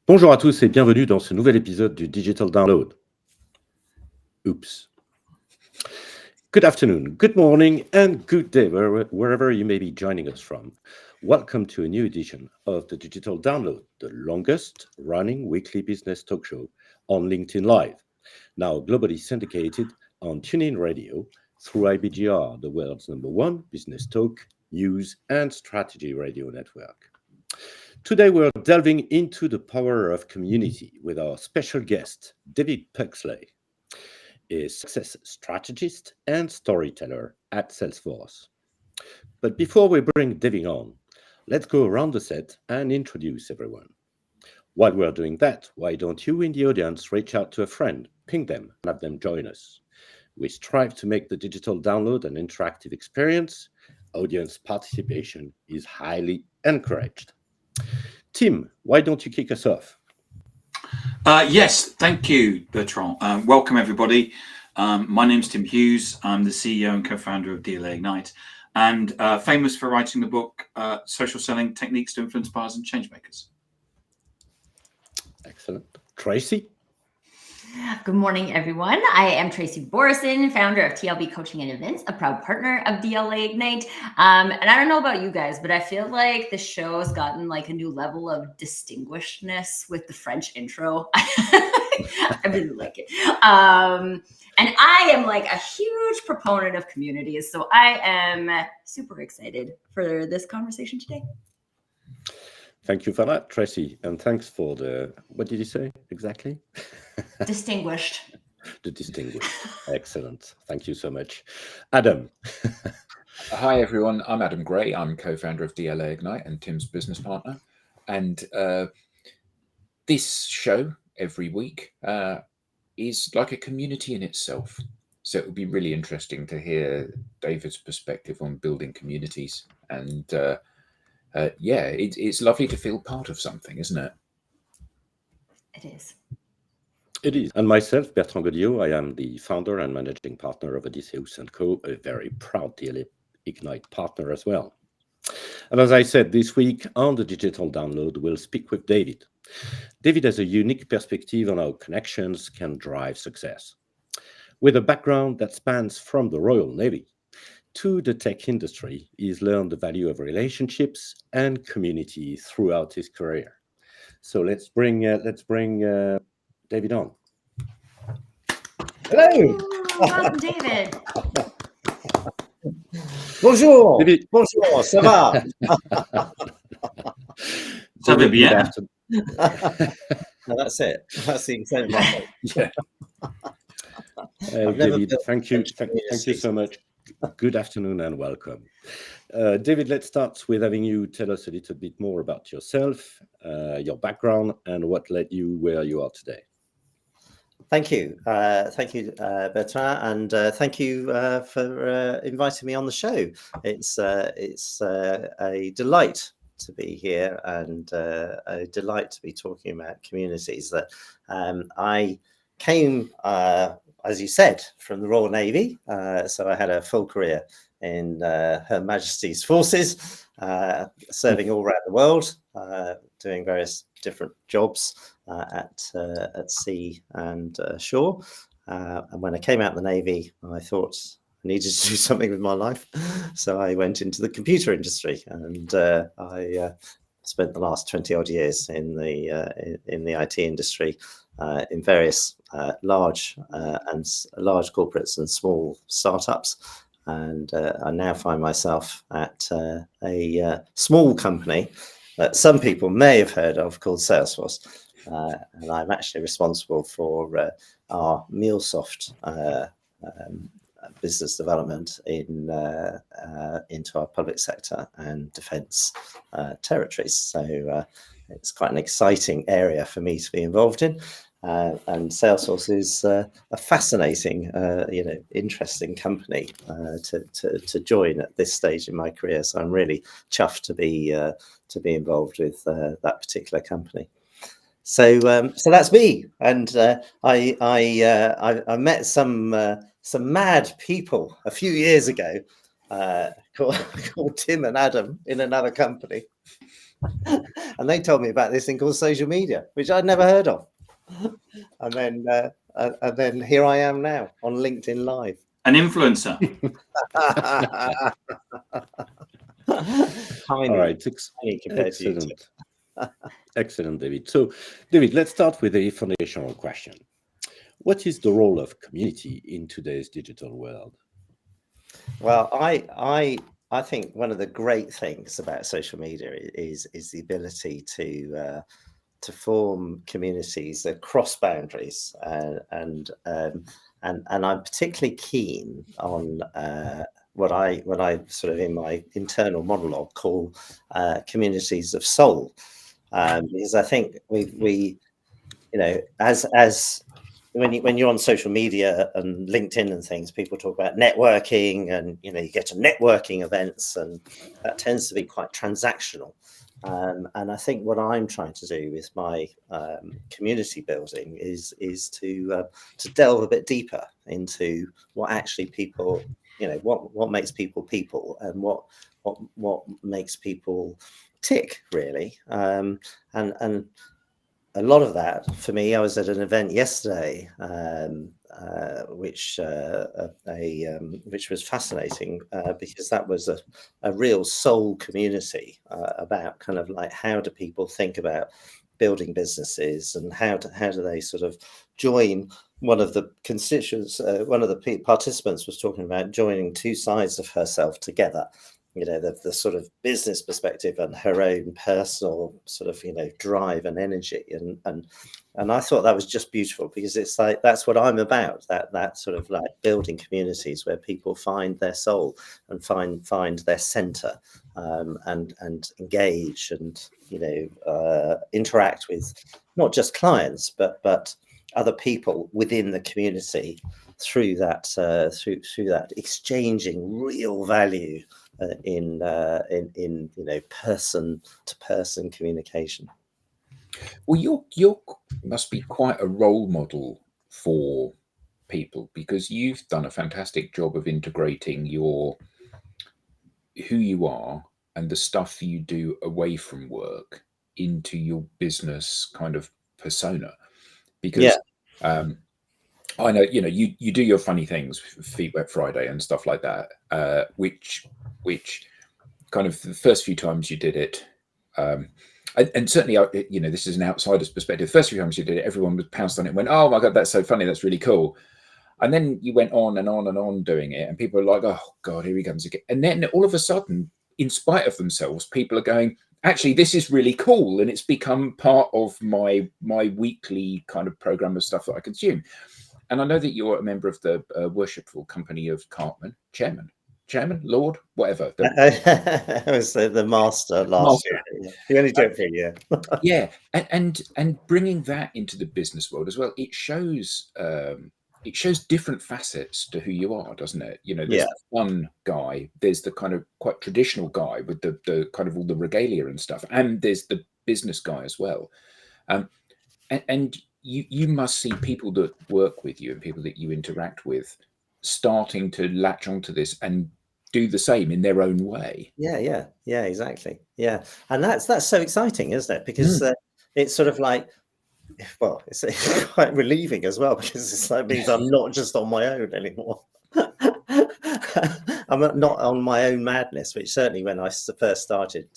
Bonjour à tous et bienvenue dans ce nouvel épisode du Digital Download. Oops. Good afternoon, good morning, and good day wherever you may be joining us from. Welcome to a new edition of the Digital Download, the longest running weekly business talk show on LinkedIn Live, now globally syndicated on TuneIn Radio through IBGR, the world's #1 business talk, news, and strategy radio network. Today, we're delving into the power of community with our special guest, David Puxley, a success strategist and storyteller at Salesforce. But before we bring David on, let's go around the set and introduce everyone. While we're doing that, why don't you in the audience reach out to a friend, ping them, and have them join us? We strive to make the digital download an interactive experience. Audience participation is highly encouraged. Tim, why don't you kick us off? Yes, thank you, Bertrand. Welcome, everybody. My name's Tim Hughes. I'm the CEO and co-founder of DLA Ignite, and famous for writing the book Social Selling Techniques to Influence Buyers and Changemakers. Excellent. Tracy? Good morning, everyone. I am Tracy Borison, founder of TLB Coaching and Events, a proud partner of DLA Ignite. And I don't know about you guys, but I feel like the show has gotten like a new level of distinguishedness with the French intro. I really like it. And I am like a huge proponent of communities. So I am super excited for this conversation today. Thank you for that, Tracy. And thanks for what did you say exactly? Distinguished. The distinguished. Excellent. Thank you so much. Adam. Hi, everyone. I'm Adam Gray. I'm co-founder of DLA Ignite and Tim's business partner. And this show every week is like a community in itself. So it would be really interesting to hear David's perspective on building communities. And it's lovely to feel part of something, isn't it? It is. It is. And myself, Bertrand Godillot, I am the founder and managing partner of Odysseus & Co., a very proud DLA Ignite partner as well. And as I said, this week on the Digital Download, we'll speak with David. David has a unique perspective on how connections can drive success. With a background that spans from the Royal Navy to the tech industry, he's learned the value of relationships and community throughout his career. So let's bring David on. Hello. Welcome, David. Bonjour. David. Bonjour. Ça va? Ça va bien. No, that's it. That's the extent of my voice. Yeah. David, thank you so much. Good afternoon and welcome. David, let's start with having you tell us a little bit more about yourself, your background, and what led you where you are today. Thank you. Thank you, Bertrand, and thank you for inviting me on the show. It's a delight to be here and a delight to be talking about communities. That I came, as you said, from the Royal Navy, so I had a full career in Her Majesty's forces, serving all around the world, doing various different jobs at sea and shore. And when I came out of the Navy, I thought I needed to do something with my life, so I went into the computer industry, and I spent the last 20 odd years in the IT industry, in various large corporates and small startups. And I now find myself at a small company that some people may have heard of called Salesforce. And I'm actually responsible for our MuleSoft business development into our public sector and defence territories. So it's quite an exciting area for me to be involved in. And Salesforce is a fascinating, interesting company to join at this stage in my career. So I'm really chuffed to be involved with that particular company. So that's me, and I met some mad people a few years ago called Tim and Adam in another company. And and they told me about this thing called social media, which I'd never heard of. And then here I am now on LinkedIn Live. An influencer. All right, excellent. Excellent, David. So, David, let's start with a foundational question. What is the role of community in today's digital world? Well, I think one of the great things about social media is the ability to form communities across boundaries, and I'm particularly keen on what I sort of in my internal monologue call communities of soul, because I think we as when you're on social media and LinkedIn and things, people talk about networking, and you get to networking events, and that tends to be quite transactional. And I think what I'm trying to do with my community building is to delve a bit deeper into what actually people, what makes people, and what makes people tick, really. And a lot of that for me, I was at an event yesterday, which was fascinating, because that was a real soul community, about kind of like, how do people think about building businesses, and how do they sort of join. One of the constituents, one of the participants was talking about joining two sides of herself together, the sort of business perspective and her own personal sort of drive and energy, and I thought that was just beautiful, because it's like, that's what I'm about, that sort of like building communities where people find their soul and find their center, and engage, and interact with not just clients but other people within the community through that through that exchanging real value, in person to person communication. Well, you must be quite a role model for people, because you've done a fantastic job of integrating who you are and the stuff you do away from work into your business kind of persona. Because I know, you do your funny things, Feet Wet Friday and stuff like that, which kind of the first few times you did it, and certainly, this is an outsider's perspective. The first few times you did it, everyone was pounced on it and went, "Oh my God, that's so funny. That's really cool." And then you went on and on and on doing it, and people are like, "Oh God, here he comes again." And then all of a sudden, in spite of themselves, people are going, "Actually, this is really cool," and it's become part of my weekly kind of program of stuff that I consume. And I know that you're a member of the worshipful company of Cartman, chairman, Lord, whatever. I was the master last year. You only do it for a year. Yeah, and bringing that into the business world as well, it shows different facets to who you are, doesn't it? There's the fun guy, there's the kind of quite traditional guy with the kind of all the regalia and stuff, and there's the business guy as well. And you must see people that work with you and people that you interact with starting to latch onto this and do the same in their own way. Yeah, exactly. Yeah, and that's so exciting, isn't it? Because it's sort of like, well, it's quite relieving as well, because it means I'm not just on my own anymore. I'm not on my own madness, which certainly when I first started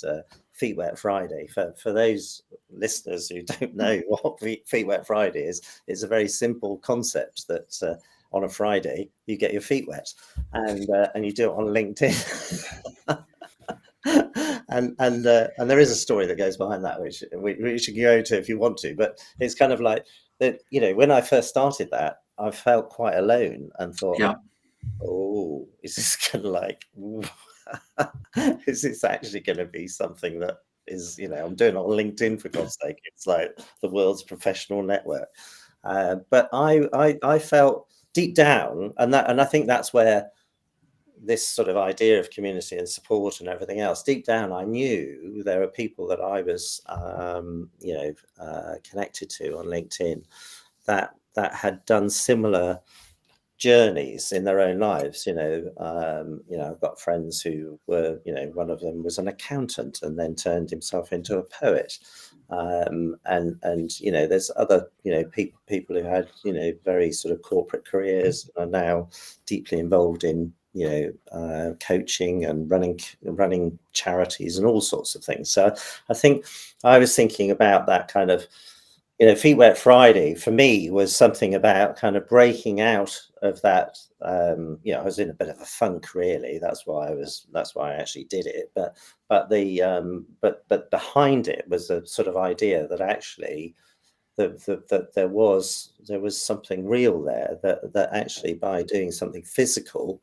Feet Wet Friday, for those listeners who don't know what Feet Wet Friday is, it's a very simple concept that on a Friday you get your feet wet, and you do it on LinkedIn. and there is a story that goes behind that, which you can go to if you want to, but it's kind of like that. When I first started that, I felt quite alone and thought, oh, is this kind of like, is this actually going to be something that is, I'm doing it on LinkedIn, for God's sake? It's like the world's professional network. But I felt deep down, and I think that's where this sort of idea of community and support and everything else, deep down, I knew there were people that I was, connected to on LinkedIn that had done similar journeys in their own lives. I've got friends who were, one of them was an accountant and then turned himself into a poet. And there's other, people who had, very sort of corporate careers and are now deeply involved in, coaching and running charities and all sorts of things. So I think I was thinking about that kind of, Feet Wet Friday for me was something about kind of breaking out of that. I was in a bit of a funk, really. That's why I actually did it. But behind it was a sort of idea that actually that there was something real there, that actually by doing something physical,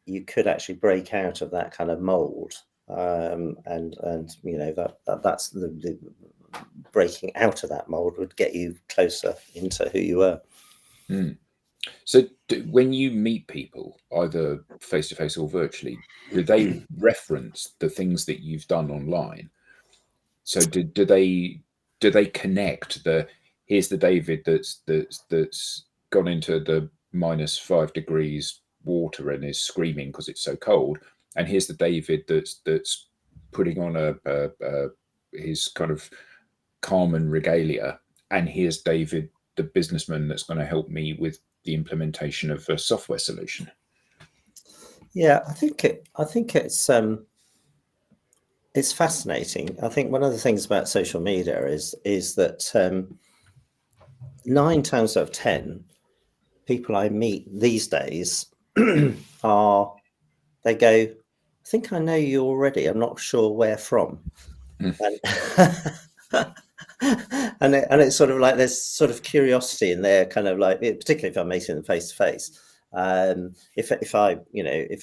you could actually break out of that kind of mold. And that's the breaking out of that mold would get you closer into who you were. So when you meet people, either face to face or virtually, do they reference the things that you've done online? So do they connect here's the David that's gone into the -5 degrees water and is screaming because it's so cold, and here's the David that's putting on his kind of Carmen regalia, and here's David, the businessman that's going to help me with the implementation of a software solution? Yeah, I think it's fascinating. I think one of the things about social media is that 9 times out of 10 people I meet these days they go, I think I know you already. I'm not sure where from. And it's sort of like there's sort of curiosity in there, kind of like, particularly if I'm meeting them face to face. If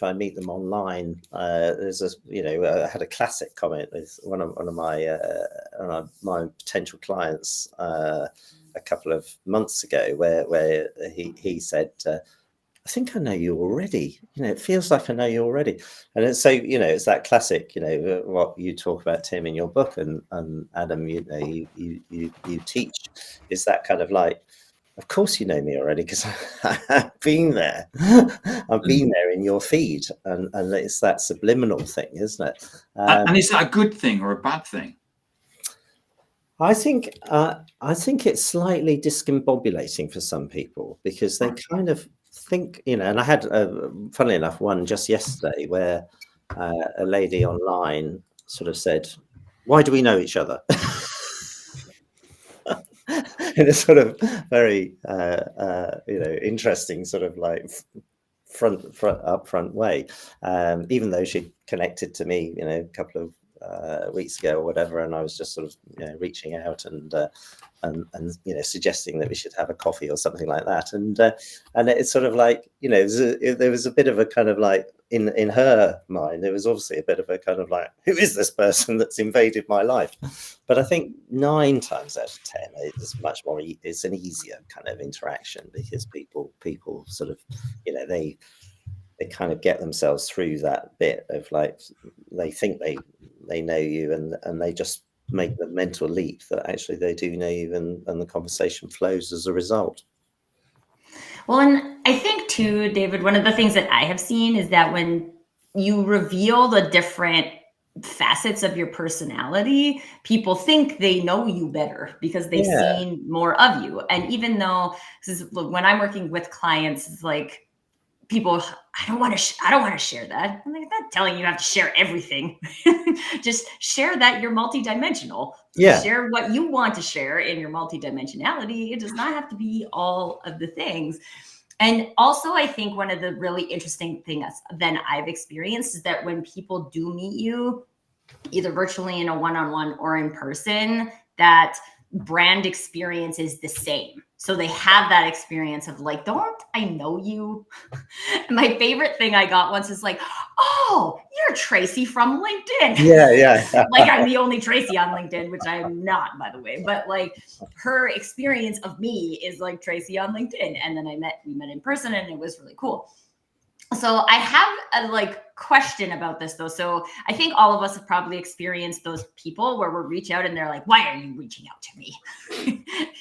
I meet them online, there's I had a classic comment with one of my potential clients a couple of months ago, where he said, I think I know you already. It feels like I know you already. And so, it's that classic, what you talk about, Tim, in your book, and Adam, you teach, is that kind of like, of course you know me already, because I've been there. I've been there in your feed, and it's that subliminal thing, isn't it? And is that a good thing or a bad thing? I think it's slightly discombobulating for some people, because they kind of think, and I had, funnily enough, one just yesterday where a lady online sort of said, "Why do we know each other?" In a sort of very interesting sort of like upfront way, even though she connected to me a couple of weeks ago or whatever, and I was just sort of reaching out and suggesting that we should have a coffee or something like that, and it's sort of like there was a bit of a kind of like in her mind, there was obviously a bit of a kind of like, who is this person that's invaded my life? But I think 9 times out of 10 it's much more, it's an easier kind of interaction, because people sort of they kind of get themselves through that bit of like, they think they know you, and they just make the mental leap that actually they do know you, and the conversation flows as a result. Well, and I think too, David, one of the things that I have seen is that when you reveal the different facets of your personality, people think they know you better because they've seen more of you. And even though when I'm working with clients, it's like, people, I don't want to share that. I'm like, I'm not telling you have to share everything. Just share that you're multidimensional. Share what you want to share in your multidimensionality. It does not have to be all of the things. And also, I think one of the really interesting things that I've experienced is that when people do meet you, either virtually in a one-on-one or in person, that brand experience is the same. So they have that experience of like, don't I know you? My favorite thing I got once is like, oh, you're Tracy from LinkedIn. Yeah. Like I'm the only Tracy on LinkedIn, which I'm not, by the way. But like her experience of me is like Tracy on LinkedIn. And then we met in person, and it was really cool. So I have a question about this though. So I think all of us have probably experienced those people where we reach out and they're like, why are you reaching out to me?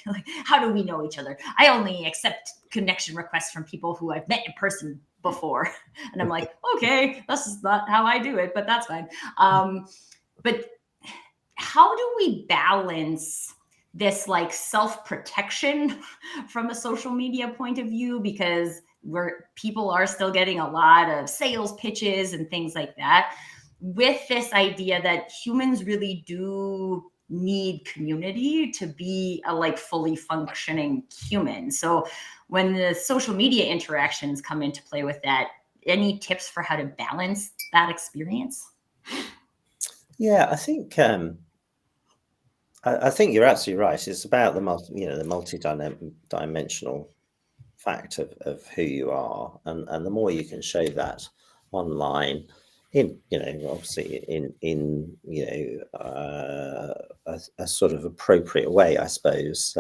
Like, how do we know each other? I only accept connection requests from people who I've met in person before. And I'm like, okay, that's not how I do it, but that's fine. But how do we balance this self-protection from a social media point of view? Because where people are still getting a lot of sales pitches and things like that, with this idea that humans really do need community to be a fully functioning human. So when the social media interactions come into play with that, any tips for how to balance that experience? Yeah, I think you're absolutely right. It's about the multi-dimensional fact of who you are, and the more you can show that online, in obviously in a sort of appropriate way, I suppose.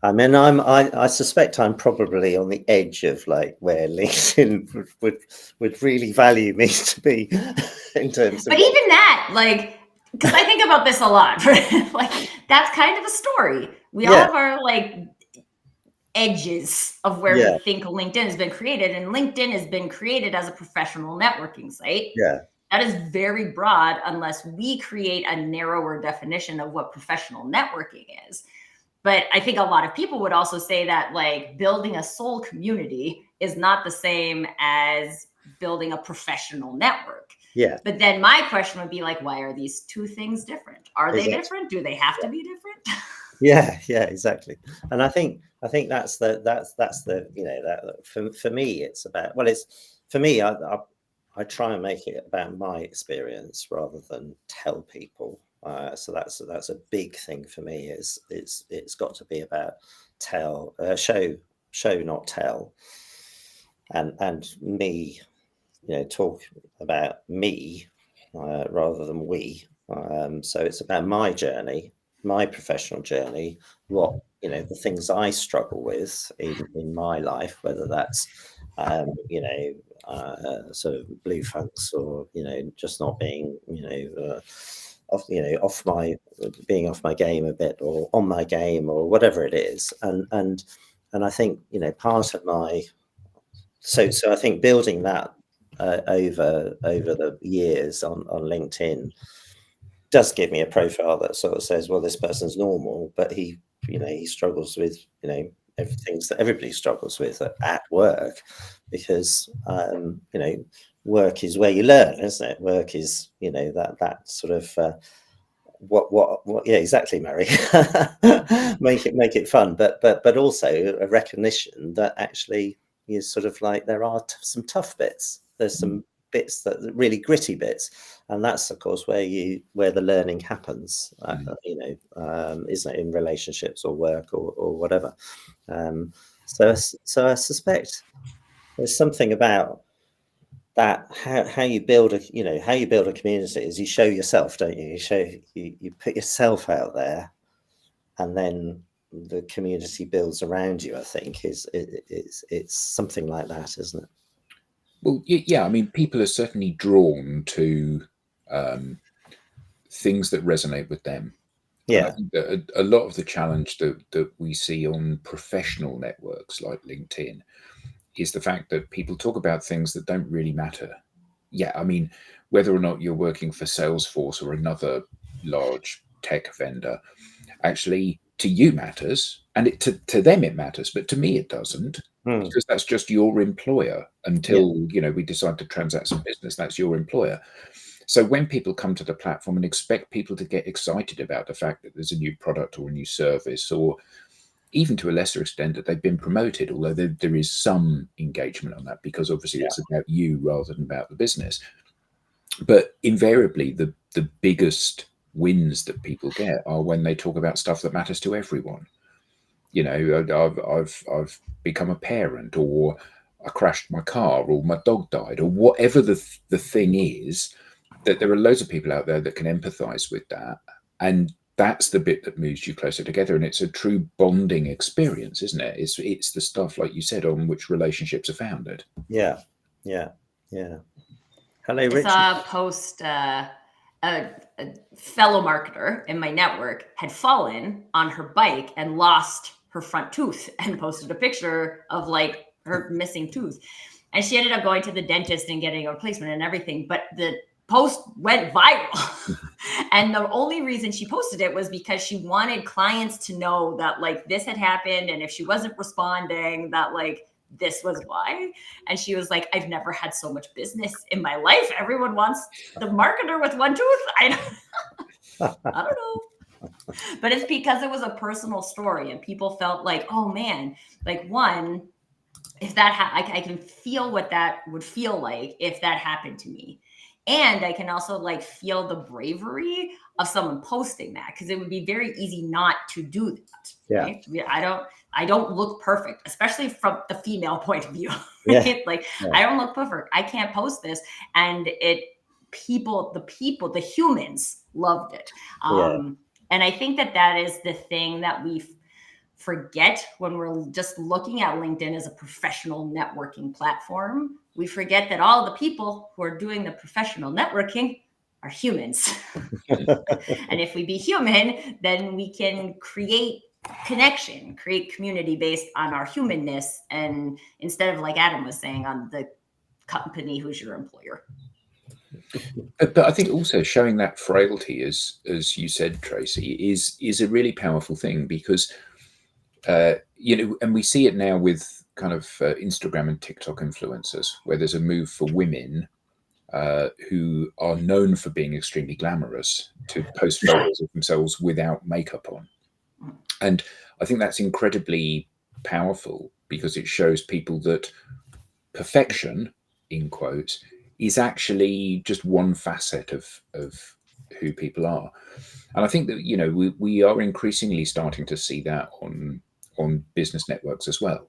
I mean, I suspect I'm probably on the edge of where LinkedIn would really value me to be in terms of. But even that, because I think about this a lot, right? That's kind of a story. We all have our edges of where we think LinkedIn has been created, and LinkedIn has been created as a professional networking site. Yeah. That is very broad unless we create a narrower definition of what professional networking is. But I think a lot of people would also say that building a soul community is not the same as building a professional network. Yeah. But then my question would be why are these two things different? Are they different? Do they have to be different? Yeah, exactly. And I think that's the that for me it's about, well, it's for me, I try and make it about my experience rather than tell people. So that's a big thing for me. It's got to be about show not tell, and me, talk about me rather than we. So it's about my journey, my professional journey, what the things I struggle with in my life, whether that's sort of blue funks or just not being off my game a bit, or on my game, or whatever it is. And I think part of my so I think building that over the years on LinkedIn does give me a profile that sort of says, well, this person's normal, but he struggles with things that everybody struggles with at work, because work is where you learn, isn't it? Work is that sort of what yeah, exactly, Mary. make it fun, but also a recognition that actually is sort of there are some tough bits. There's some bits that really gritty bits, and that's of course where the learning happens. Isn't it, in relationships or work or whatever. So I suspect there's something about that, how you build a community is you show yourself, don't you? You put yourself out there, and then the community builds around you. I think it's something like that, isn't it? Well, yeah. I mean, people are certainly drawn to things that resonate with them. Yeah. And I think that a lot of the challenge that we see on professional networks like LinkedIn is the fact that people talk about things that don't really matter. Yeah, I mean, whether or not you're working for Salesforce or another large tech vendor, actually to you matters, and to them it matters, but to me it doesn't, because that's just your employer until we decide to transact some business. That's your employer. So when people come to the platform and expect people to get excited about the fact that there's a new product or a new service, or even to a lesser extent that they've been promoted, although there is some engagement on that, because obviously it's about you rather than about the business. But invariably, the biggest wins that people get are when they talk about stuff that matters to everyone. I've become a parent, or I crashed my car, or my dog died, or whatever the thing is, that there are loads of people out there that can empathize with that. And that's the bit that moves you closer together, and it's a true bonding experience, isn't it? It's the stuff, like you said, on which relationships are founded. Yeah, Yeah. Hello, I Richard. saw a post, a fellow marketer in my network had fallen on her bike and lost her front tooth and posted a picture of like her missing tooth. And she ended up going to the dentist and getting a replacement and everything. But the post went viral. And the only reason she posted it was because she wanted clients to know that like this had happened. And if she wasn't responding, that like this was why. And she was like, I've never had so much business in my life. Everyone wants the marketer with one tooth. I don't know. But it's because it was a personal story and people felt like, oh man, like one, if that I can feel what that would feel like if that happened to me. And I can also like feel the bravery of someone posting that, because it would be very easy not to do that. Yeah. Right? I don't look perfect, especially from the female point of view. Right? Yeah. Like Yeah. I don't look perfect. I can't post this. And the humans loved it. And I think that is the thing that we forget when we're just looking at LinkedIn as a professional networking platform. We forget that all the people who are doing the professional networking are humans. And if we be human, then we can create connection, create community based on our humanness, and instead of, like Adam was saying, on the company who's your employer. But I think also showing that frailty, as you said, Tracy, is a really powerful thing, because and we see it now with kind of Instagram and TikTok influencers, where there's a move for women who are known for being extremely glamorous to post photos of themselves without makeup on. And I think that's incredibly powerful, because it shows people that perfection, in quotes, is actually just one facet of who people are. And I think that, we are increasingly starting to see that on business networks as well.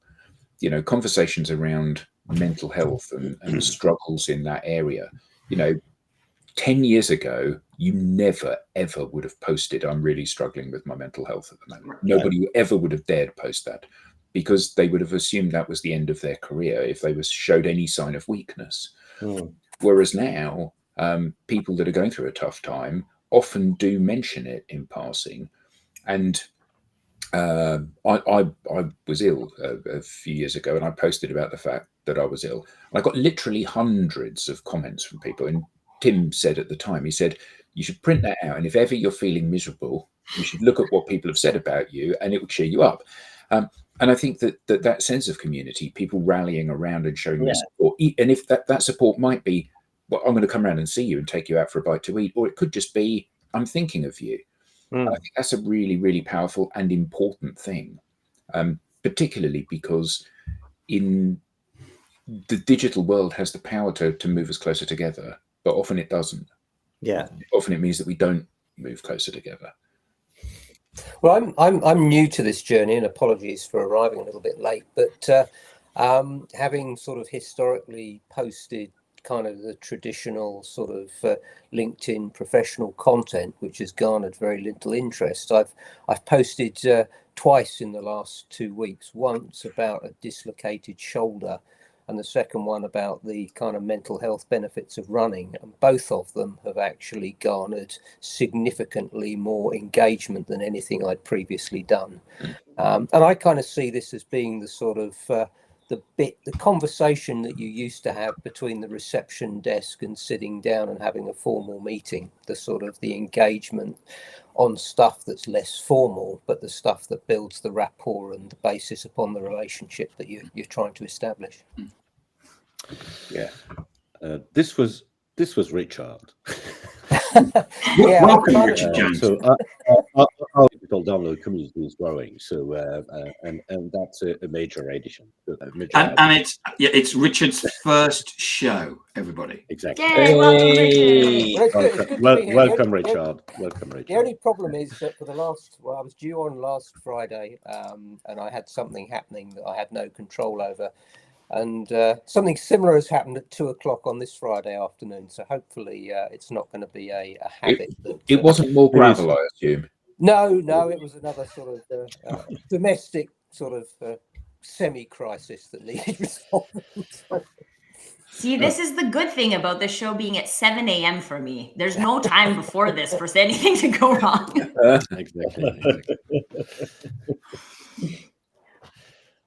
Conversations around mental health and struggles in that area. 10 years ago, you never, ever would have posted, I'm really struggling with my mental health at the moment. Nobody ever would have dared post that, because they would have assumed that was the end of their career if they showed any sign of weakness. Whereas now, people that are going through a tough time often do mention it in passing. And I was ill a few years ago, and I posted about the fact that I was ill. And I got literally hundreds of comments from people. And Tim said at the time, he said, you should print that out. And if ever you're feeling miserable, you should look at what people have said about you, and it will cheer you up. And I think that sense of community, people rallying around and showing their support, and if that support might be, well, I'm going to come around and see you and take you out for a bite to eat, or it could just be, I'm thinking of you. I think that's a really, really powerful and important thing, particularly because in the digital world has the power to move us closer together, but often it doesn't. Yeah. Often it means that we don't move closer together. Well, I'm new to this journey, and apologies for arriving a little bit late, but having sort of historically posted kind of the traditional sort of LinkedIn professional content, which has garnered very little interest. I've posted twice in the last 2 weeks, once about a dislocated shoulder, and the second one about the kind of mental health benefits of running. And both of them have actually garnered significantly more engagement than anything I'd previously done. And I kind of see this as being the sort of the conversation that you used to have between the reception desk and sitting down and having a formal meeting, the engagement on stuff that's less formal, but the stuff that builds the rapport and the basis upon the relationship that you're trying to establish. Yeah, this was Richard. Welcome, Richard Jones. So our digital download community is growing. So and that's a major addition. And it's Richard's first show, everybody. Exactly. Yay, welcome, Richard. Welcome, Richard. Welcome, Richard. The only problem is that I was due on last Friday, and I had something happening that I had no control over. And something similar has happened at 2:00 on this Friday afternoon. So hopefully it's not going to be a habit. It wasn't more gravel, I assume. No, it was another sort of domestic sort of semi-crisis that needed resolving. See, this is the good thing about this show being at 7 a.m. for me. There's no time before this for anything to go wrong. Exactly.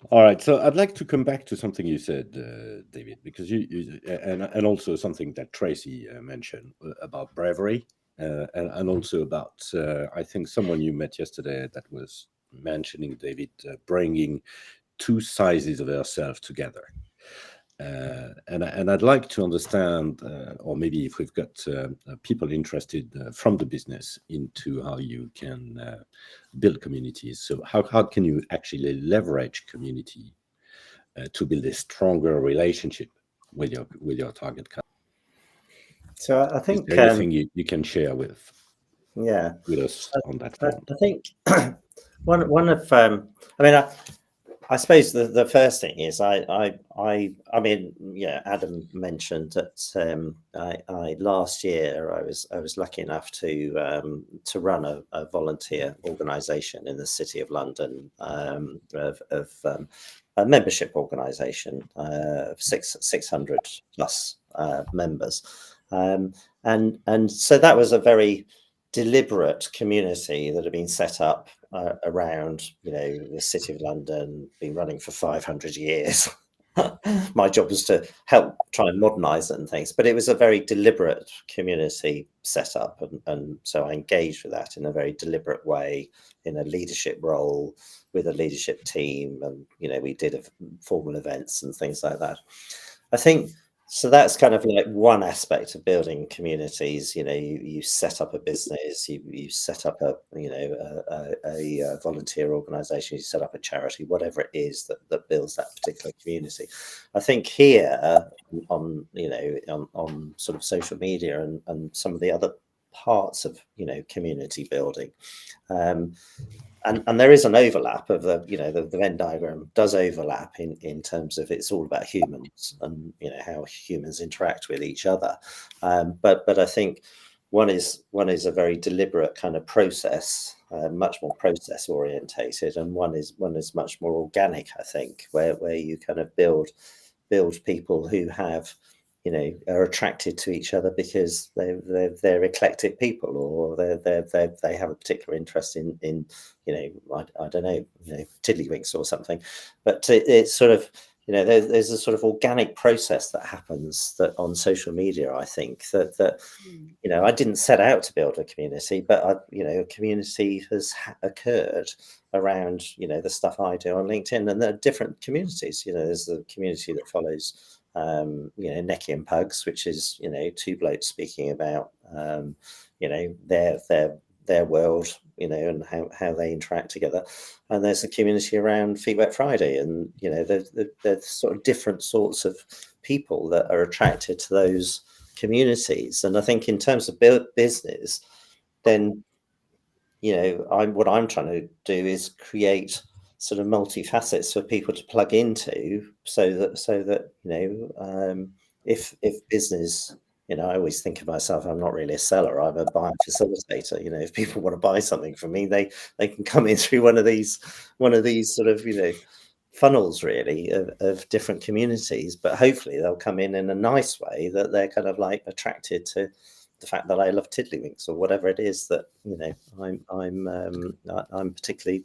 All right, so I'd like to come back to something you said, David, because and also something that Tracy mentioned about bravery, and also about I think someone you met yesterday that was mentioning, David, bringing two sizes of ourselves together. And I'd like to understand, or maybe if we've got people interested from the business into how you can build communities. So how can you actually leverage community to build a stronger relationship with your target customer? So I Is think there anything you can share with us on that front? I think one of I mean I suppose the first thing is I mean, yeah, Adam mentioned that I last year I was lucky enough to run a volunteer organisation in the City of London, of a membership organisation of 600 plus members, and so that was a very deliberate community that had been set up around, the City of London, been running for 500 years. My job was to help try and modernise it and things, but it was a very deliberate community set up, and so I engaged with that in a very deliberate way, in a leadership role with a leadership team, and we did formal events and things like that. I think so. That's kind of like one aspect of building communities. You set up a business, you set up a volunteer organisation, you set up a charity, whatever it is that builds that particular community. I think here on sort of social media and some of the other parts of community building. And there is an overlap of the Venn diagram does overlap in terms of it's all about humans and how humans interact with each other, but I think one is a very deliberate kind of process, much more process orientated, and one is much more organic, I think, where you kind of build people who have are attracted to each other because they're eclectic people, or they have a particular interest in I don't know, tiddlywinks or something. But it's sort of there's a sort of organic process that happens that on social media. I think that I didn't set out to build a community, but a community has occurred around the stuff I do on LinkedIn, and there are different communities. There's the community that follows Necky and Pugs, which is two blokes speaking about their world, and how they interact together. And there's a community around Feet Wet Friday, and there's sort of different sorts of people that are attracted to those communities. And I think in terms of business, then what I'm trying to do is create sort of multifacets for people to plug into, so that if business, I always think of myself, I'm not really a seller, I'm a buyer facilitator. If people want to buy something from me, they can come in through one of these sort of funnels, really, of different communities, but hopefully they'll come in a nice way, that they're kind of like attracted to the fact that I love tiddlywinks, or whatever it is that I'm particularly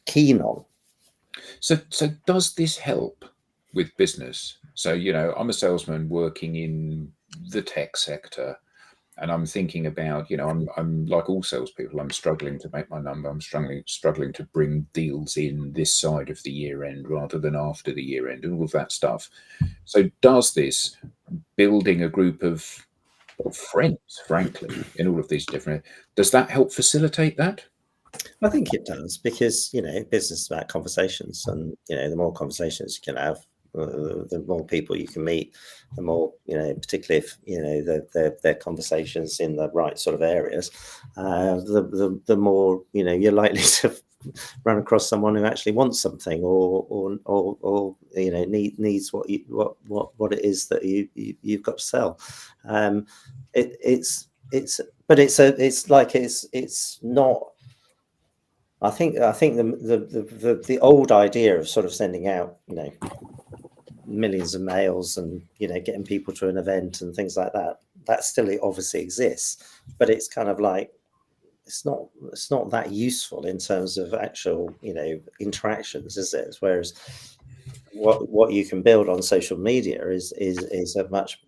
keen on. So does this help with business? So I'm a salesman working in the tech sector, and I'm thinking about I'm like all salespeople. I'm struggling to make my number. I'm struggling to bring deals in this side of the year end rather than after the year end, and all of that stuff. So does this building a group of friends, frankly, in all of these different, does that help facilitate that? I think it does, because business is about conversations, and the more conversations you can have, the more people you can meet, the more particularly if they're conversations in the right sort of areas, the more you're likely to run across someone who actually wants something, or needs what it is that you've got to sell. It's not. I think the old idea of sort of sending out millions of mails and, you know, getting people to an event and things like that. That still obviously exists, but it's kind of like, it's not that useful in terms of actual, you know, interactions, is it? Whereas what you can build on social media is a much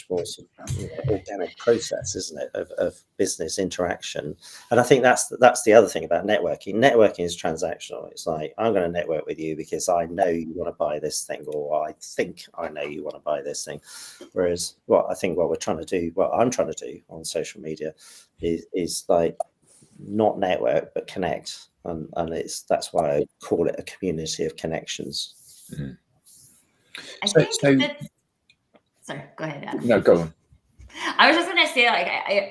more sort of, you know, organic process, isn't it, of business interaction. And I think that's the other thing about networking. Networking is transactional. It's like, I'm going to network with you because I know you want to buy this thing, or I think I know you want to buy this thing. Whereas what I'm trying to do on social media is like, not network but connect, and that's why I call it a community of connections. Mm. I think that. Sorry, go ahead, Adam. No, go on. I was just going to say, like,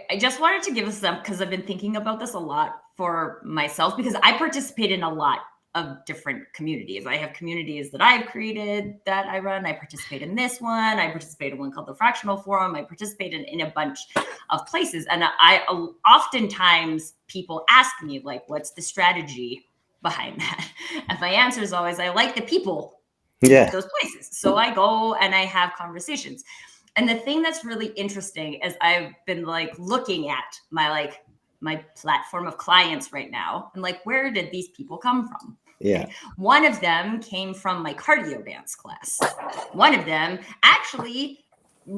I just wanted to give us some, because I've been thinking about this a lot for myself, because I participate in a lot of different communities. I have communities that I've created that I run. I participate in this one. I participate in one called the Fractional Forum. I participate in a bunch of places. And I oftentimes people ask me, like, what's the strategy behind that? And my answer is always, I like the people in those places. So I go and I have conversations. And the thing that's really interesting is I've been like looking at my platform of clients right now, and like, where did these people come from? Yeah. Okay. One of them came from my cardio dance class. One of them actually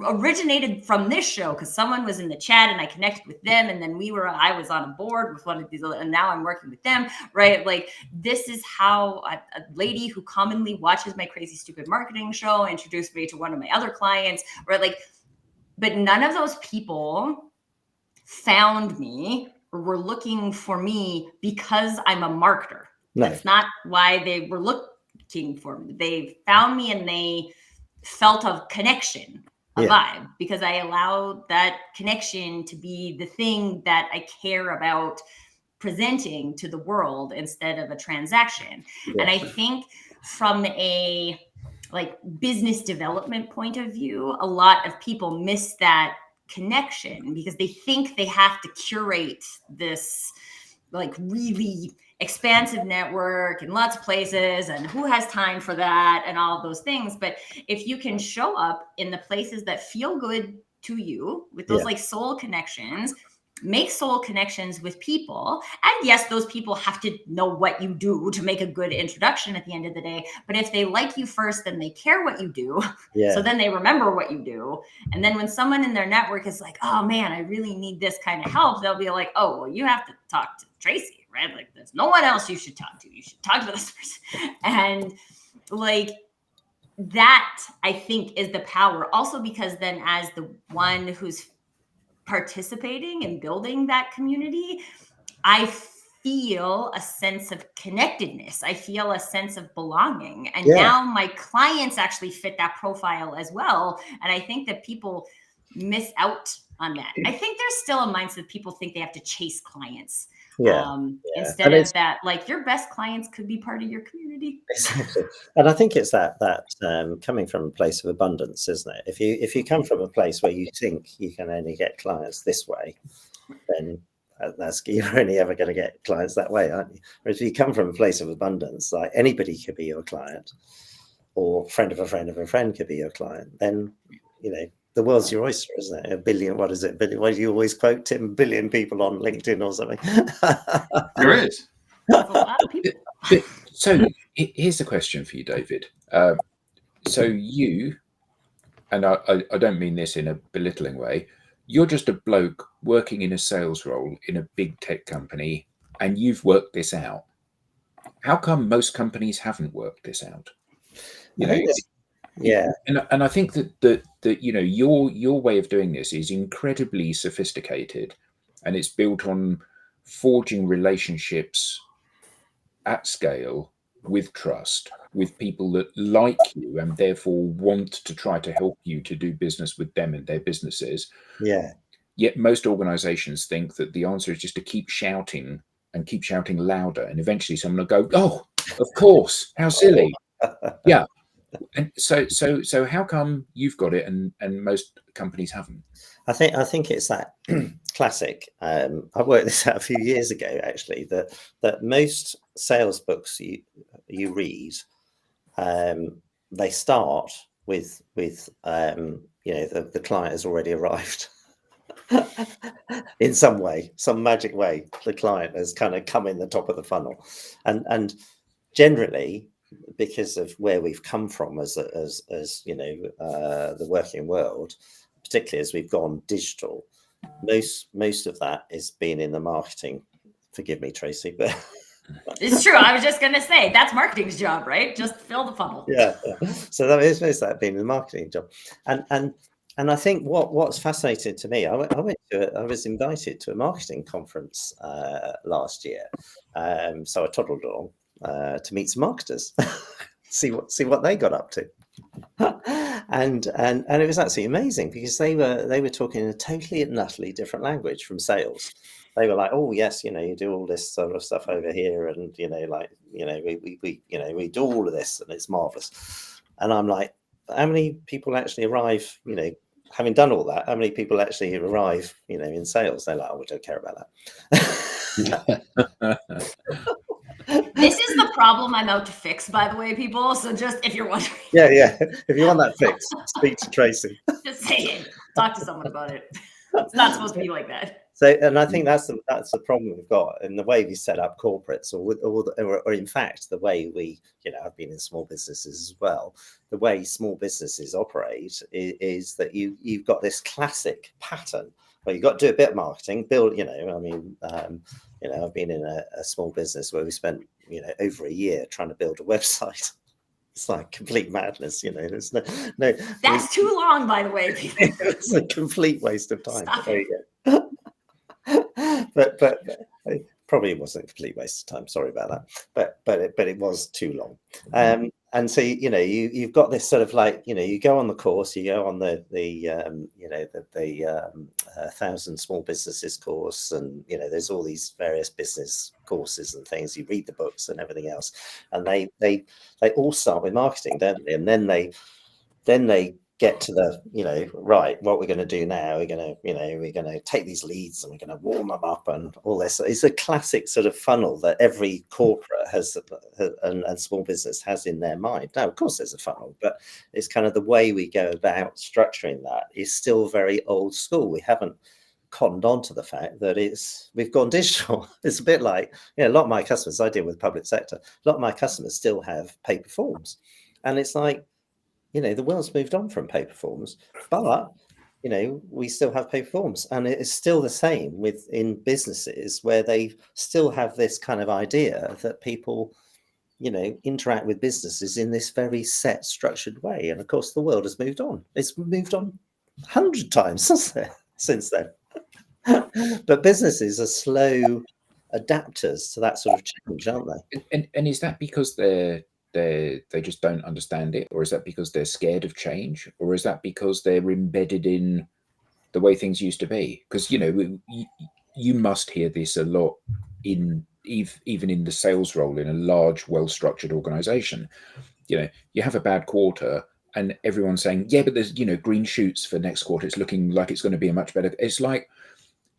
originated from this show, because someone was in the chat and I connected with them, and then I was on a board with one of these, and now I'm working with them, right? Like, this is how a lady who commonly watches my Crazy Stupid Marketing show introduced me to one of my other clients, right? Like, but none of those people found me or were looking for me because I'm a marketer. No. That's not why they were looking for me. They found me and they felt a connection, a vibe, because I allowed that connection to be the thing that I care about presenting to the world instead of a transaction. Yeah. And I think from a like business development point of view, a lot of people miss that connection because they think they have to curate this like really expansive network in lots of places, and who has time for that and all of those things. But if you can show up in the places that feel good to you with those like soul connections, make soul connections with people. And yes, those people have to know what you do to make a good introduction at the end of the day. But if they like you first, then they care what you do. Yeah. So then they remember what you do. And then when someone in their network is like, oh man, I really need this kind of help, they'll be like, oh, well, you have to talk to Tracy, right? Like, there's no one else you should talk to. You should talk to this person. And like, that I think is the power. Also, because then as the one who's participating and building that community, I feel a sense of connectedness. I feel a sense of belonging. And now my clients actually fit that profile as well. And I think that people miss out on that. I think there's still a mindset people think they have to chase clients. Instead of that, like, your best clients could be part of your community. Exactly. And I think it's that coming from a place of abundance, isn't it? If you come from a place where you think you can only get clients this way, then you're only ever going to get clients that way, aren't you? Whereas if you come from a place of abundance, like, anybody could be your client, or friend of a friend of a friend could be your client, then, you know, the world's your oyster, isn't it? A billion, what is it? What do you always quote, Tim? Billion people on LinkedIn or something. There is. That's a lot of people. So here's the question for you, David. So you, and I don't mean this in a belittling way, you're just a bloke working in a sales role in a big tech company, and you've worked this out. How come most companies haven't worked this out? You know, and I think that you know, your way of doing this is incredibly sophisticated, and it's built on forging relationships at scale with trust, with people that like you and therefore want to try to help you to do business with them and their businesses. Yeah. Yet most organizations think that the answer is just to keep shouting and keep shouting louder, and eventually someone will go, oh, of course, how silly. Yeah. And so how come you've got it and most companies haven't? I think it's that classic. I worked this out a few years ago, actually, that most sales books you read, they start with the client has already arrived. In some way, some magic way, the client has kind of come in the top of the funnel, and generally, because of where we've come from as the working world, particularly as we've gone digital, most of that is being in the marketing. Forgive me, Tracy, but it's true. I was just going to say that's marketing's job, right? Just fill the funnel. Yeah. So that is most of that being the marketing job, and I think what's fascinating to me, I was invited to a marketing conference last year, so I toddled along to meet some marketers, see what they got up to, and it was absolutely amazing because they were talking in a totally and utterly different language from sales. They were like, oh yes, you do all this sort of stuff over here, and we do all of this, and it's marvelous. And I'm like, how many people actually arrive? Having done all that, how many people actually arrive? In sales? They're like, oh, we don't care about that. This is the problem I'm out to fix, by the way, people. So just if you're wondering, yeah. If you want that fixed, speak to Tracy. Just saying, talk to someone about it. It's not supposed to be like that. So, and I think that's the problem we've got in the way we set up corporates, or in fact the way we, I've been in small businesses as well. The way small businesses operate is that you've got this classic pattern where you've got to do a bit of marketing, build. I've been in a small business where we spent over a year trying to build a website. It's like complete madness, There's no. That's too long, by the way. It's a complete waste of time. Stop There you go. but probably it wasn't a complete waste of time. Sorry about that. But it was too long. And so you've got this sort of like you go on the course, you go on the 1,000 small businesses course, and there's all these various business courses and things. You read the books and everything else, and they all start with marketing, don't they? And then they get to the right, what we're going to do now, we're going to take these leads and we're going to warm them up and all this. It's a classic sort of funnel that every corporate has and small business has in their mind. Now, of course there's a funnel, but it's kind of the way we go about structuring that is still very old school. We haven't cottoned on to the fact that we've gone digital. It's a bit like a lot of my customers, I deal with public sector, a lot of my customers still have paper forms, and it's like, the world's moved on from paper forms, but we still have paper forms, and it is still the same in businesses where they still have this kind of idea that people interact with businesses in this very set, structured way. And of course the world has moved on. It's moved on 100 times since then. But businesses are slow adapters to that sort of change, aren't they? And is that because they just don't understand it, or is that because they're scared of change, or is that because they're embedded in the way things used to be? Because you must hear this a lot even in the sales role in a large, well-structured organization. You have a bad quarter and everyone's saying, yeah, but there's green shoots for next quarter, it's looking like it's going to be a much better. It's like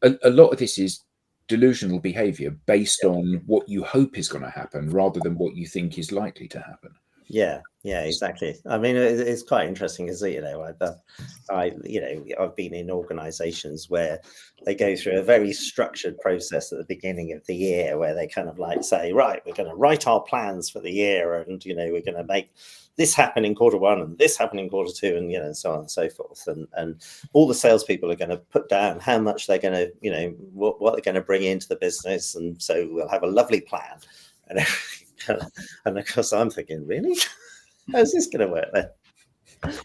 a lot of this is delusional behavior based on what you hope is going to happen rather than what you think is likely to happen. Yeah, exactly. I mean, it's quite interesting, isn't it? I've been in organizations where they go through a very structured process at the beginning of the year where they kind of like say, right, we're going to write our plans for the year, and we're going to make this happen in quarter one and this happen in quarter two, and and so on and so forth. And all the salespeople are going to put down how much they're going to, what they're going to bring into the business, and so we'll have a lovely plan and everything. And of course, I'm thinking, really, how's this going to work then?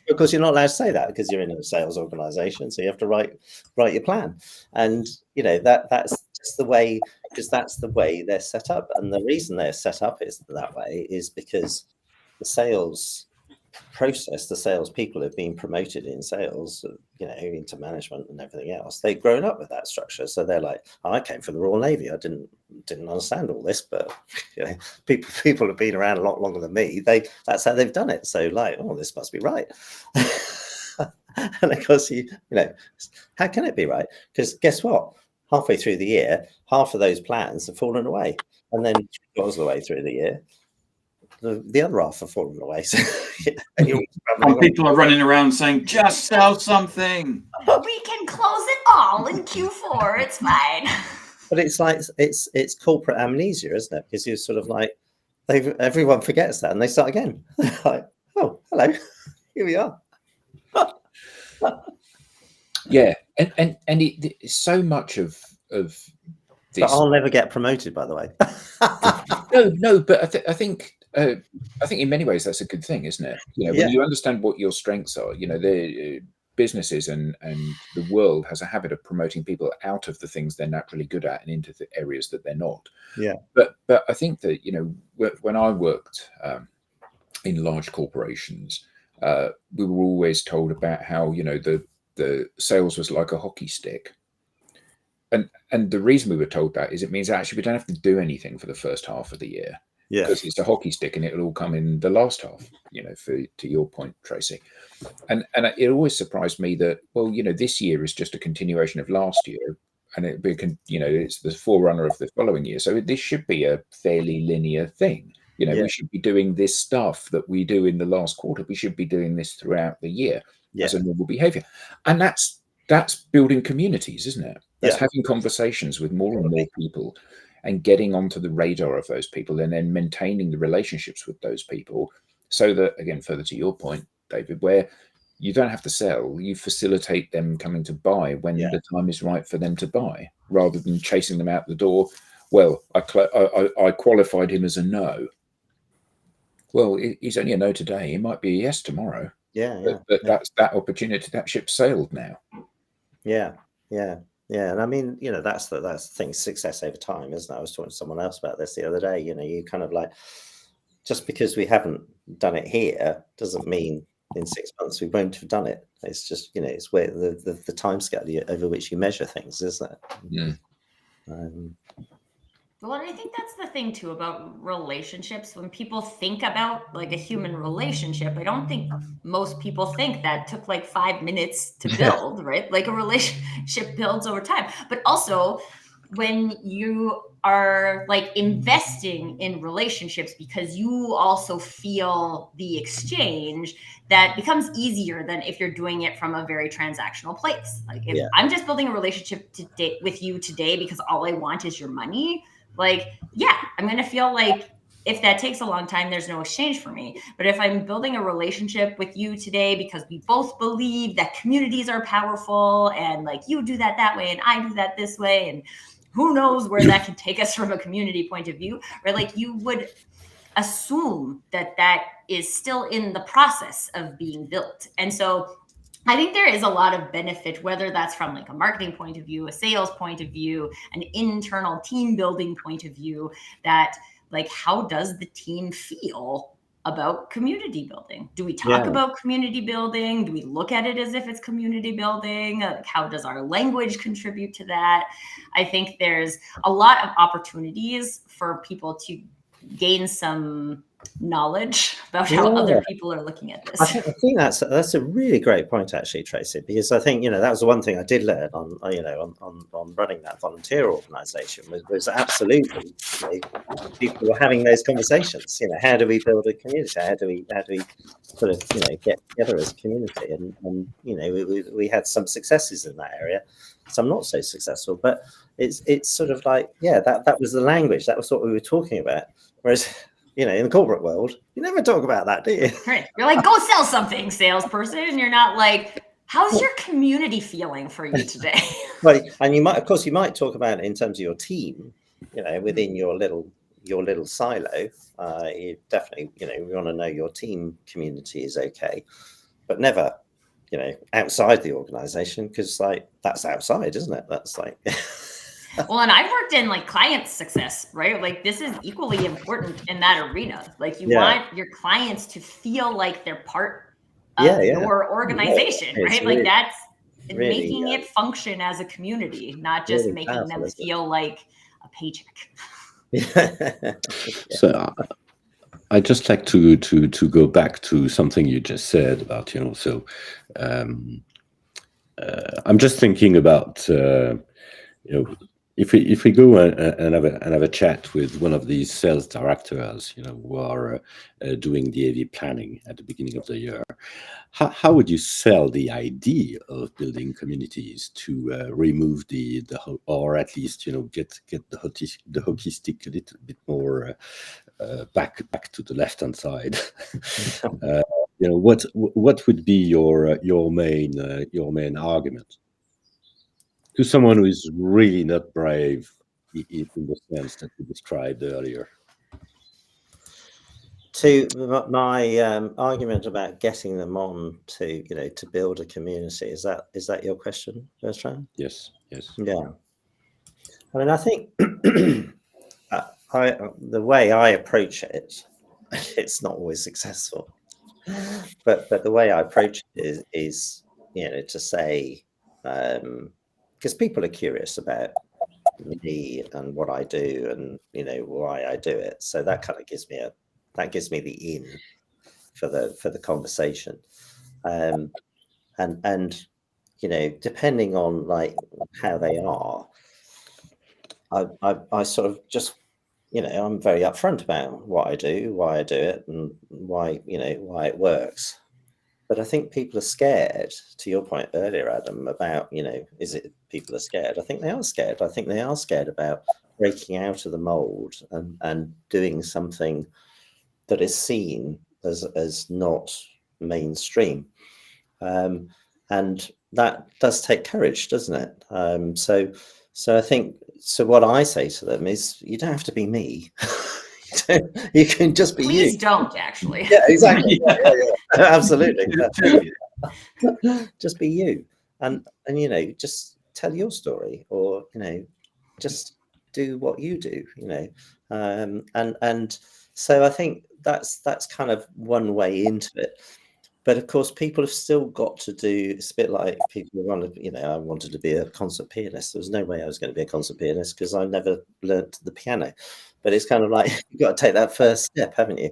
Of course, you're not allowed to say that because you're in a sales organization, so you have to write your plan. And that's just the way, because that's the way they're set up. And the reason they're set up is that way is because the sales process, the sales people have been promoted in sales, into management and everything else. They've grown up with that structure, so they're like, I came from the Royal Navy. I didn't understand all this, but people have been around a lot longer than me. That's how they've done it. So like, oh, this must be right. And of course, how can it be right? Because guess what? Halfway through the year, half of those plans have fallen away, and then 3/4 of the way through the year, the other half are falling away. So, and and people are running around saying, just sell something. We can close it all in Q4. It's fine. But it's like it's corporate amnesia, isn't it? Because you're sort of like everyone forgets that and they start again. Like, oh, hello, here we are. Yeah, and so much of this. But I'll never get promoted, by the way. No, but I think in many ways that's a good thing, isn't it? When you understand what your strengths are, the businesses and the world has a habit of promoting people out of the things they're naturally good at and into the areas that they're not. Yeah. But I think that when I worked in large corporations, we were always told about how the sales was like a hockey stick. And the reason we were told that is it means actually we don't have to do anything for the first half of the year. Yeah. Because it's a hockey stick and it'll all come in the last half, to your point, Tracy. And it always surprised me that, this year is just a continuation of last year, and it's the forerunner of the following year. So this should be a fairly linear thing. We should be doing this stuff that we do in the last quarter. We should be doing this throughout the year as a normal behavior. And that's building communities, isn't it? That's having conversations with more and more people and getting onto the radar of those people and then maintaining the relationships with those people so that, again, further to your point, David, where you don't have to sell, you facilitate them coming to buy when the time is right for them to buy, rather than chasing them out the door. Well, I qualified him as a no. Well, he's only a no today. He might be a yes tomorrow. But that's that opportunity. That ship sailed now. Yeah. And I mean, that's the thing, success over time, isn't it? I was talking to someone else about this the other day. You kind of like, just because we haven't done it here doesn't mean in 6 months we won't have done it. It's just, it's where the time scale over which you measure things, isn't it? Yeah. Well, and I think that's the thing too about relationships. When people think about like a human relationship, I don't think most people think that took like 5 minutes to build, right? Like a relationship builds over time. But also when you are like investing in relationships because you also feel the exchange, that becomes easier than if you're doing it from a very transactional place. Like if I'm just building a relationship today with you today because all I want is your money, like, I'm going to feel like if that takes a long time, there's no exchange for me. But if I'm building a relationship with you today because we both believe that communities are powerful and like you do that way and I do that this way, and who knows where that can take us from a community point of view, right? Like you would assume that is still in the process of being built. And so I think there is a lot of benefit, whether that's from like a marketing point of view, a sales point of view, an internal team building point of view, that like, how does the team feel about community building? Do we talk about community building? Do we look at it as if it's community building? Like, how does our language contribute to that? I think there's a lot of opportunities for people to gain some knowledge about how other people are looking at this. I think that's a really great point, actually, Tracy, because I think that was the one thing I did learn on running that volunteer organisation was absolutely people were having those conversations. How do we build a community? How do we sort of get together as a community? And we had some successes in that area, some not so successful, but it's sort of like that was the language, that was what we were talking about, whereas in the corporate world, you never talk about that, do you? Right. You're like, go sell something, salesperson. And you're not like, how's your community feeling for you today? Right. And you might talk about it in terms of your team, within your little silo. You definitely, we want to know your team community is okay, but never, outside the organization, because like that's outside, isn't it? That's like. Well, and I've worked in like client success, right? Like this is equally important in that arena. Like you want your clients to feel like they're part of your organization, right? Like really, that's really, making it function as a community, not just really making them feel like a paycheck. So I'd just like to go back to something you just said about, I'm just thinking about, if we go and have a chat with one of these sales directors, who are doing the AV planning at the beginning of the year, how would you sell the idea of building communities to remove or at least get the hockey stick a little bit more back to the left hand side? What would be your main argument to someone who is really not brave in the sense that you described earlier? To my argument about getting them on to to build a community, is that your question, Bertrand? Yes. Yeah. I mean, I think the way I approach it, it's not always successful, but the way I approach it is to say, because people are curious about me and what I do and why I do it, so that kind of gives me the in for the conversation, and depending on like how they are, I sort of just I'm very upfront about what I do, why I do it, and why why it works. But I think people are scared, to your point earlier, Adam, about is it people are scared? I think they are scared. I think they are scared about breaking out of the mold and doing something that is seen as not mainstream, and that does take courage, doesn't it? So I think what I say to them is, you don't have to be me. You can just be Please you. don't, actually. Yeah, exactly. Yeah. Absolutely. Just be you, and just tell your story, or just do what you do. And so I think that's kind of one way into it. But of course, people have still got to do. It's a bit like people who want to. I wanted to be a concert pianist. There was no way I was going to be a concert pianist because I never learnt the piano. But it's kind of like you've got to take that first step, haven't you?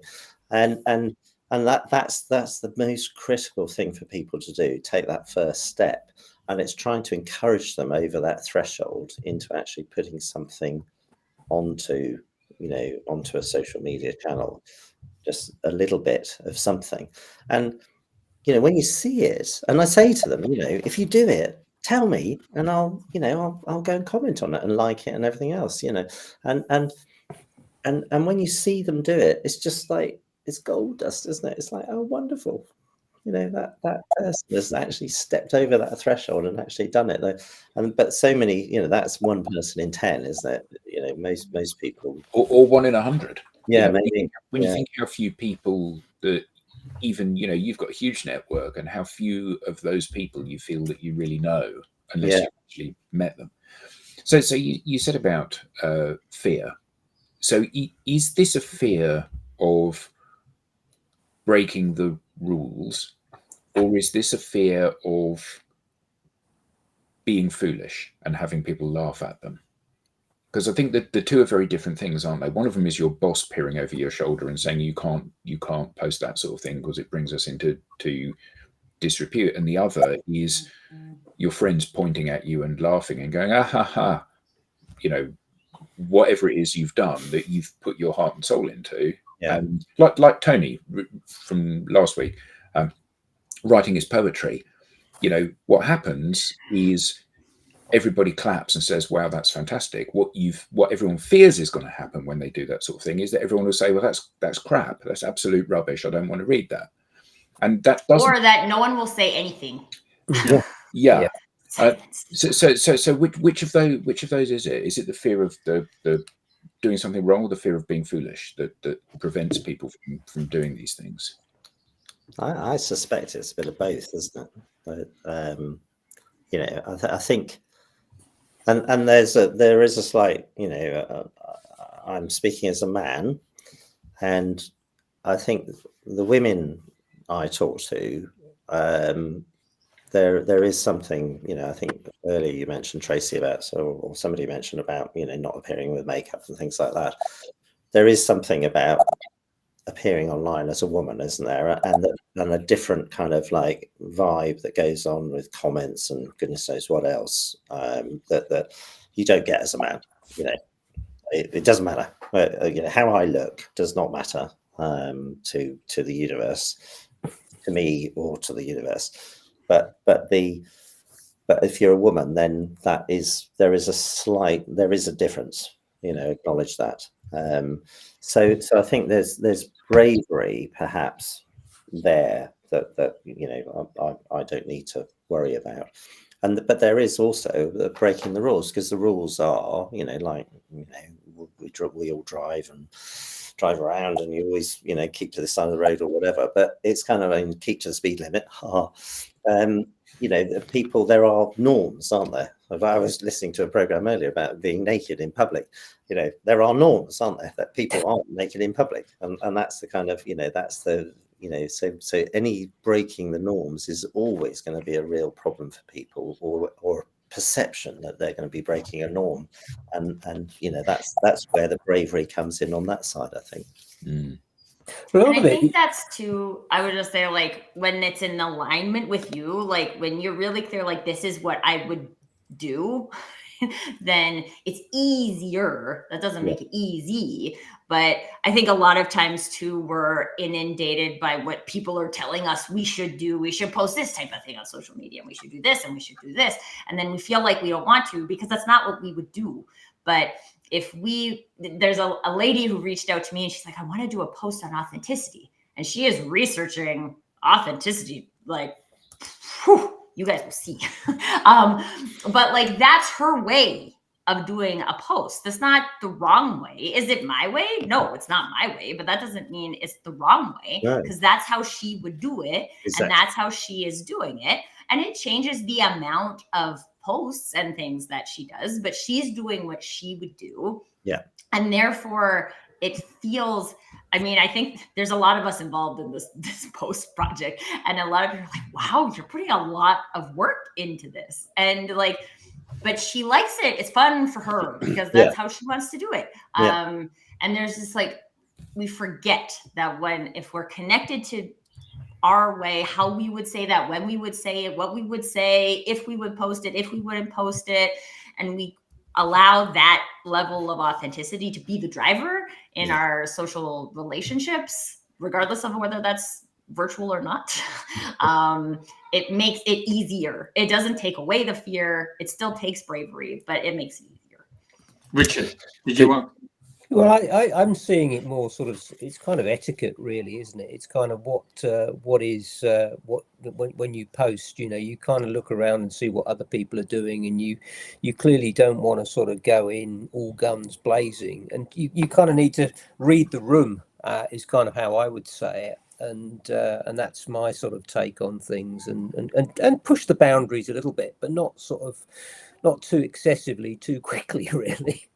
And that's the most critical thing for people to do. Take that first step, and it's trying to encourage them over that threshold into actually putting something onto a social media channel, just a little bit of something. And when you see it, and I say to them, if you do it, tell me, and I'll go and comment on it and like it and everything else, and when you see them do it, it's just like, it's gold dust, isn't it? It's like, oh, wonderful. That person has actually stepped over that threshold and actually done it. But so many, that's 1 person in 10, isn't it? Most people, or 1 in 100. yeah, maybe. When you think how few people that even you've got a huge network, and how few of those people you feel that you really know unless you've actually met them. So you said about fear. So is this a fear of breaking the rules, or is this a fear of being foolish and having people laugh at them? Because I think that the two are very different things, aren't they? One of them is your boss peering over your shoulder and saying you can't post that sort of thing because it brings us into disrepute, and the other is your friends pointing at you and laughing and going, ah ha ha, whatever it is you've done that you've put your heart and soul into. Yeah. And like Tony from last week, writing his poetry, what happens is everybody claps and says, wow, that's fantastic. What everyone fears is going to happen when they do that sort of thing is that everyone will say, well, that's crap, that's absolute rubbish, I don't want to read that. And that doesn't, or that no one will say anything. yeah. So which of those is it? Is it the fear of the doing something wrong, or the fear of being foolish that prevents people from doing these things? I suspect it's a bit of both, isn't it? But I think, and there is a slight, I'm speaking as a man, and I think the women I talk to, there is something, I think earlier you mentioned, Tracy, about, or somebody mentioned about, not appearing with makeup and things like that. There is something about appearing online as a woman, isn't there? And a different kind of like vibe that goes on with comments and goodness knows what else, that you don't get as a man. You know, it doesn't matter. You know, how I look does not matter to the universe, to me or to the universe. But if you're a woman, then there is a difference. You know, acknowledge that. So I think there's bravery perhaps there that you know I don't need to worry about. But there is also the breaking the rules, because the rules are, you know, like, you know, we all drive around, and you always, you know, keep to the side of the road or whatever. But it's kind of, I mean, keep to the speed limit. You know, there are norms, aren't there? I was listening to a program earlier about being naked in public. You know, there are norms, aren't there, that people aren't naked in public, and that's the kind of, you know, that's the, you know, so any breaking the norms is always going to be a real problem for people, or perception that they're going to be breaking a norm, and you know, that's where the bravery comes in on that side, I think. And I think that's too, I would just say, like, when it's in alignment with you, like when you're really clear, like, this is what I would do, then it's easier. That doesn't make it easy, but I think a lot of times too, we're inundated by what people are telling us we should do. We should post this type of thing on social media, and we should do this, and we should do this. And then we feel like we don't want to, because that's not what we would do. But there's a lady who reached out to me, and she's like, I want to do a post on authenticity. And she is researching authenticity. Like, whew, you guys will see. But like, that's her way of doing a post. That's not the wrong way. Is it my way? No, it's not my way, but that doesn't mean it's the wrong way, because that's how she would do it. Exactly. And that's how she is doing it. And it changes the amount of posts and things that she does, but she's doing what she would do. Yeah. And therefore it feels, I mean, I think there's a lot of us involved in this post project, and a lot of people are like, wow, you're putting a lot of work into this. And like, but she likes it. It's fun for her, because that's how she wants to do it. And there's this, like, we forget that if we're connected to our way, how we would say that, when we would say it, what we would say, if we would post it, if we wouldn't post it, and we allow that level of authenticity to be the driver in our social relationships, regardless of whether that's virtual or not, it makes it easier. It doesn't take away the fear. It still takes bravery, but it makes it easier. Richard, did you want? Well, I'm seeing it more sort of, it's kind of etiquette, really, isn't it? It's kind of what is when you post, you know, you kind of look around and see what other people are doing, and you clearly don't want to sort of go in all guns blazing, and you kind of need to read the room, is kind of how I would say it. And that's my sort of take on things, and push the boundaries a little bit, but not too excessively, too quickly, really.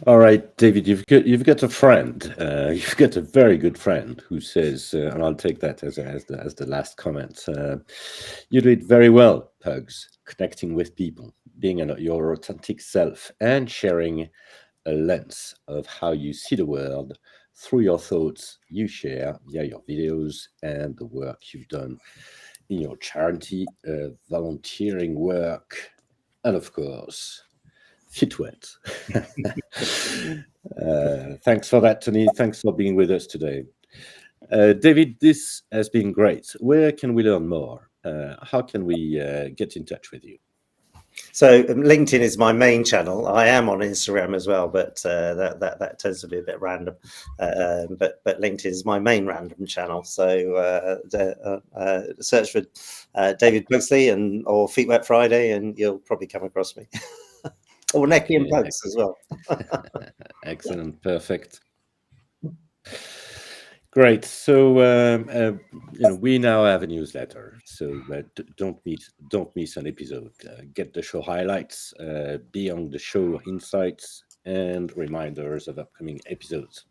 All right, David, you've got a friend. You've got a very good friend who says, and I'll take that as the last comment. You do it very well, Pugs, connecting with people, being your authentic self, and sharing a lens of how you see the world through your thoughts you share via your videos and the work you've done in your charity, volunteering work, and of course, Fitwet. Thanks for that, Tony. Thanks for being with us today. David, this has been great. Where can we learn more? How can we get in touch with you? So LinkedIn is my main channel. I am on Instagram as well, but that tends to be a bit random. But LinkedIn is my main random channel. So search for David Pugsley or Feet Wet Friday, and you'll probably come across me. Or Necky and Pugs as well. Excellent, perfect. Great. So we now have a newsletter. So don't miss an episode. Get the show highlights, beyond the show insights, and reminders of upcoming episodes.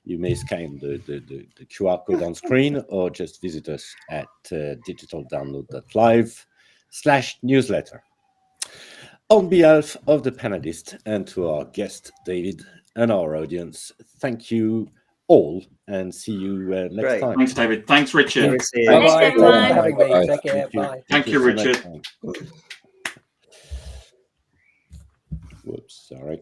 You may scan the QR code on screen, or just visit us at digitaldownload.live/newsletter. On behalf of the panelists and to our guest, David, and our audience, thank you all, and see you next time. Thanks, David. Thanks, Richard. Thanks, everyone. Thanks for having me. Take care. Bye. Thank you, Richard. Whoops, sorry.